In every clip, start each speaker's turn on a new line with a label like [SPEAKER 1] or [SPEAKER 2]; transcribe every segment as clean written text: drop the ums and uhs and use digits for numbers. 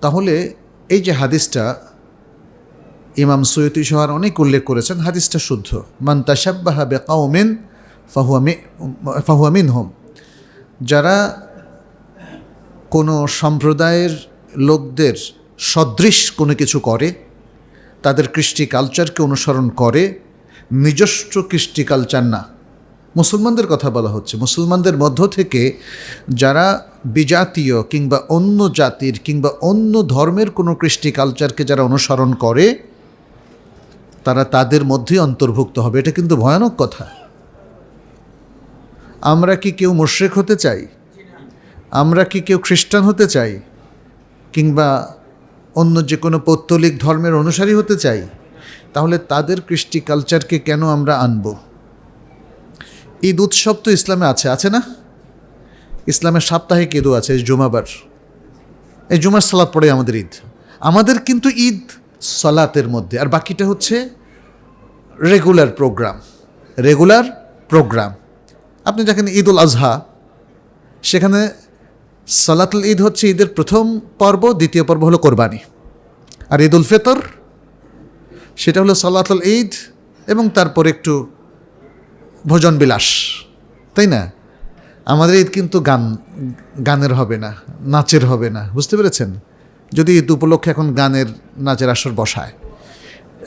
[SPEAKER 1] তাহলে এই যে হাদিসটা ইমাম সুয়ুতি সহ অনেক উল্লেখ করেছেন, হাদিসটা শুদ্ধ। মান তাশাব্বাহা বিকাওমিন ফাহুয়া মিনহুম। যারা কোনো সম্প্রদায়ের লোকদের সদৃশ কোনো কিছু করে, তাদের কৃষ্টি কালচারকে অনুসরণ করে, নিজস্ব কৃষ্টি কালচার না। মুসলমানদের কথা বলা হচ্ছে। মুসলমানদের মধ্য থেকে যারা বিজাতীয় কিংবা অন্য জাতির কিংবা অন্য ধর্মের কোনো কৃষ্টি কালচারকে যারা অনুসরণ করে, তারা তাদের মধ্যেই অন্তর্ভুক্ত হবে। এটা কিন্তু ভয়ানক কথা। আমরা কি কেউ মুশরিক হতে চাই? আমরা কি কেউ খ্রিস্টান হতে চাই? কিংবা অন্য যে কোনো পৌত্তলিক ধর্মের অনুসারী হতে চাই? তাহলে তাদের কৃষ্টি কালচারকে কেন আমরা আনব? ঈদ উৎসব তো ইসলামে আছে না? ইসলামের সাপ্তাহিক ঈদও আছে, জুমাবার। এই জুমার সালাত পড়ে আমাদের ঈদ। আমাদের কিন্তু ঈদ সালাতের মধ্যে, আর বাকিটা হচ্ছে রেগুলার প্রোগ্রাম। আপনি দেখেন ঈদুল আজহা, সেখানে সালাতুল ঈদ হচ্ছে ঈদের প্রথম পর্ব, দ্বিতীয় পর্ব হলো কোরবানি। আর ঈদুল ফিতর সেটা হলো সালাতুল ঈদ এবং তারপর একটু ভোজন বিলাস, তাই না? আমাদের ঈদ কিন্তু গানের হবে না, নাচের হবে না, বুঝতে পেরেছেন? যদি ঈদ উপলক্ষে এখন গানের নাচের আসর বসায়,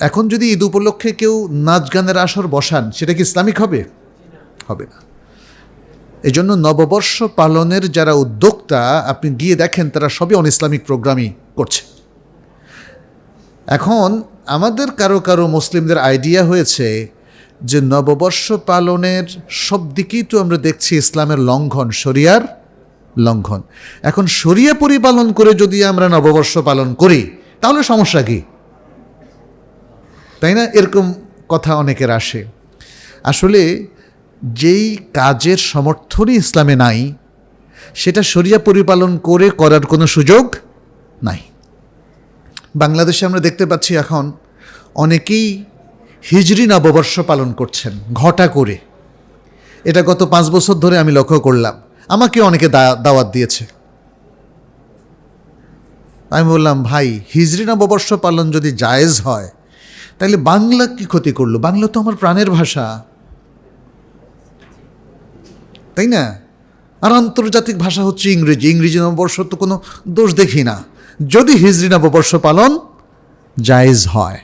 [SPEAKER 1] এখন যদি ঈদ উপলক্ষে কেউ নাচ গানের আসর বসান, সেটা কি ইসলামিক হবে? হবে না। এই জন্য নববর্ষ পালনের যারা উদ্যোক্তা, আপনি গিয়ে দেখেন তারা সবই অনইসলামিক প্রোগ্রামই করছে। এখন আমাদের কারো মুসলিমদের আইডিয়া হয়েছে যে নববর্ষ পালনের সব দিকেই তো আমরা দেখছি ইসলামের লঙ্ঘন, শরিয়ার লঙ্ঘন। এখন শরিয়া পরিপালন করে যদি আমরা নববর্ষ পালন করি, তাহলে সমস্যা কি? তাই না? এরকম কথা অনেকের আসে। আসলে যেই কাজের সমর্থনই ইসলামে নাই, সেটা শরিয়া পরিপালন করে করার কোনো সুযোগ নাই। বাংলাদেশে আমরা দেখতে পাচ্ছি এখন অনেকেই হিজরি নববর্ষ পালন করছেন ঘটা করে। এটা গত 5 বছর ধরে আমি লক্ষ্য করলাম। আমাকে অনেকে দাওয়াত দিয়েছে। আমি বললাম, ভাই, হিজরি নববর্ষ পালন যদি জায়েজ হয়, তাহলে বাংলা কি ক্ষতি করলো? বাংলা তো আমার প্রাণের ভাষা, তাই না? আর আন্তর্জাতিক ভাষা হচ্ছে ইংরেজি। ইংরেজি নববর্ষ তো কোনো দোষ দেখি না, যদি হিজরি নববর্ষ পালন জায়েজ হয়।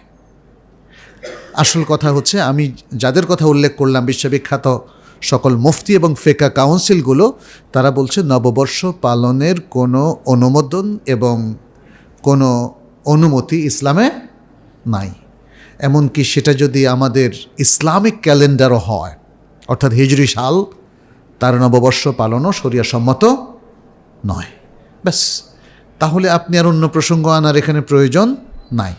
[SPEAKER 1] আসল কথা হচ্ছে, আমি যাদের কথা উল্লেখ করলাম, বিশ্ববিখ্যাত সকল মুফতি এবং ফিকহ কাউন্সিলগুলো, তারা বলছে নববর্ষ পালনের কোনো অনুমোদন এবং কোনো অনুমতি ইসলামে নাই। এমনকি সেটা যদি আমাদের ইসলামিক ক্যালেন্ডারও হয়, অর্থাৎ হিজরি সাল, তার নববর্ষ পালনও শরিয়া সম্মত নয়। ব্যাস, তাহলে আপনি আর অন্য প্রসঙ্গ আনার এখানে প্রয়োজন নাই।